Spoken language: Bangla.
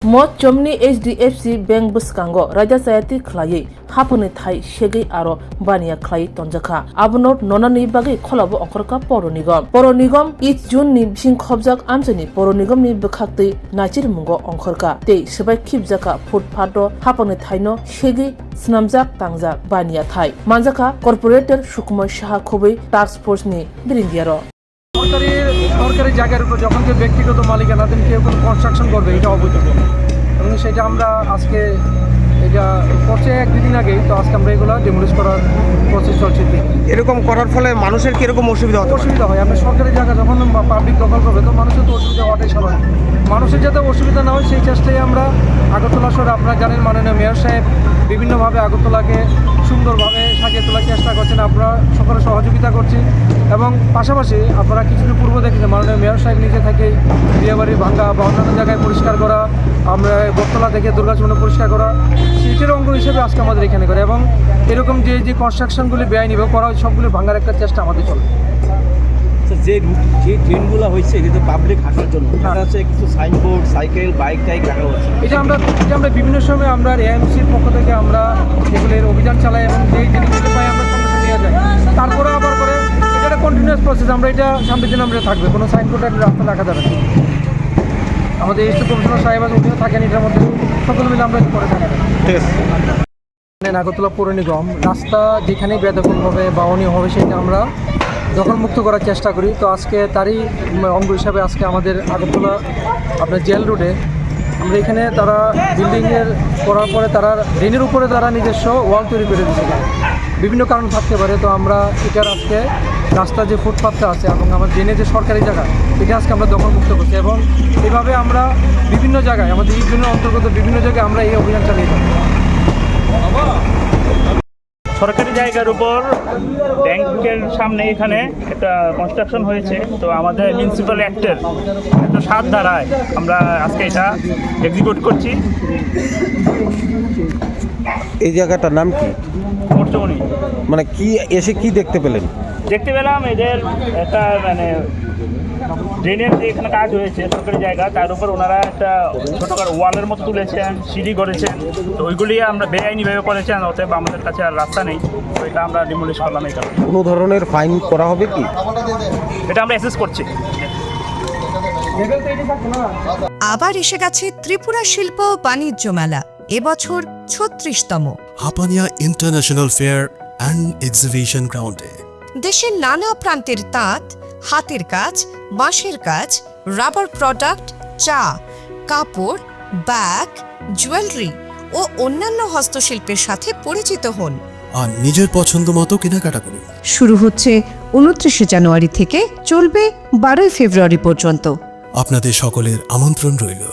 Mo chomni HDFC Bank buskango raja sayati khlai hapuni thai shegi aro bania khlai tonjaka abnot nonani bagi kholabo onkorka poro nigam it jun ni bising khobjak amsani poro nigam ni bkhakti nachir mungo onkorka te sebai khibjaka footpath hapuni thaino shegi snamjak tangjak bania thai manjaka corporator sukma shaha khobai task force ni birindiaro সরকারি জায়গার উপর যখন কেউ ব্যক্তিগত মালিকানাধীন কেউ কোনো কনস্ট্রাকশন করবে এটা অবৈধ এবং সেটা আমরা আজকে এটা করছে এক দুদিন আগেই তো আজকে আমরা এগুলো ডিমোলিশ করার প্রসেস চলছে। এরকম করার ফলে মানুষের কীরকম অসুবিধা হয় আপনি সরকারি জায়গা যখন পাবলিক দখল করবে তো মানুষের তো অসুবিধা হওয়াটাই স্বাভাবিক। মানুষের যাতে অসুবিধা না হয় সেই চেষ্টাই আমরা আগরতলা শহরে আপনারা জানেন মাননীয় মেয়র সাহেব বিভিন্নভাবে আগরতলাকে সুন্দরভাবে সাজিয়ে তোলার চেষ্টা করছেন, আমরা সকলে সহযোগিতা করছি এবং পাশাপাশি আপনারা কিছুদিন পূর্ব দেখেছেন মাননীয় মেয়র সাহেব নিজে থেকে বিয়েবাড়ি ভাঙ্গা বা অন্যান্য জায়গায় পরিষ্কার করা, আমরা বটতলা থেকে দুর্গাচরণে পরিষ্কার করা সেটার অঙ্গ হিসেবে আজকে আমাদের এখানে করে এবং এরকম যে কনস্ট্রাকশনগুলি বেআইনিভাবে করা হয় সবগুলি ভাঙার একটা চেষ্টা আমাদের চলে। যে ট্রেনগুলো হয়েছে এটা তো পাবলিক হাঁটার জন্য আছে কিছু সাইনবোর্ড সাইকেল বাইক টাইক রাখা হচ্ছে এটা আমরা বিভিন্ন সময় আমরা এএমসির পক্ষ থেকে আমরা এগুলোর অভিযান চালাই এবং যেই জিনিসগুলো পাই আমরা সঙ্গে সঙ্গে নিয়ে যাই। তারপরে আবার করে এটা একটা কন্টিনিউয়াস প্রসেস, আমরা এটা সামনের দিন আমরা থাকবে কোনো সাইনবোর্ড রাস্তা রাখা যাবে না। আমাদের এই কমিশনার সাহেব উঠেও থাকেন এটার মধ্যে সকল মিলে আমরা করে থাকি। আগরতলা পৌর নিগম রাস্তা যেখানে বেদখল হবে বা অনিয়ম হবে সেটা আমরা দখলমুক্ত করার চেষ্টা করি। তো আজকে তারই অঙ্গ হিসাবে আজকে আমাদের আগরতলা আপনার জেল রোডে আমরা এখানে তারা বিল্ডিংয়ের করার পরে তারা ড্রেনের উপরে তারা নিজস্ব ওয়াল তৈরি করে দিয়েছে, বিভিন্ন কারণ থাকতে পারে। তো আমরা এটার আজকে রাস্তা যে ফুটপাথটা আছে এবং আমার ড্রেনের যে সরকারি জায়গা এটা আজকে আমরা দখলমুক্ত করছি এবং এইভাবে আমরা বিভিন্ন জায়গায় আমাদের এই জন্য অন্তর্গত বিভিন্ন জায়গায় আমরা এই অভিযান চালিয়ে থাকি। সরকারি জায়গার উপর ব্যাংকের সামনে এখানে একটা কনস্ট্রাকশন হয়েছে, তো আমাদের মিউনিসিপ্যাল অ্যাক্টের 107 ধারায় আমরা আজকে এটা এক্সিকিউট করছি। এই জায়গাটার নাম কি? পরচমনি। মানে কি এসে কি দেখতে পেলেন? দেখতে পেলাম এদের একটা ড্রেনের যে এখানে কাজ হয়েছে সরকারি জায়গা তার উপর ওনারা একটা ছোটখাটো ওয়ালের মতো তুলেছেন, সিঁড়ি করেছেন, তো ওইগুলি আমরা বেআইনিভাবে করেছেন, অতএব আমাদের কাছে আর রাস্তা নেই, তো এটা আমরা ডিমোলিশ করলাম। এই কারণে কোনো ধরনের ফাইন করা হবে কি? এটা আমরা অ্যাসেস করছি। আবার এসে গেছে ত্রিপুরা শিল্প ও বাণিজ্য মেলা, এবছর 36তম। Hapania international fair and exhibition গ্রাউন্ডে দেশের নানা প্রান্তের তাঁত, হাতের কাজ, বাঁশের কাজ, রাবার প্রোডাক্ট, চা, কাপড়, ব্যাগ, জুয়েলারি ও অন্যান্য হস্তশিল্পের সাথে পরিচিত হন আর নিজের পছন্দ মতো কেনাকাটা করুন। শুরু হচ্ছে 29 জানুয়ারি থেকে, চলবে 12 ফেব্রুয়ারি পর্যন্ত। আপনাদের সকলের আমন্ত্রণ রইল।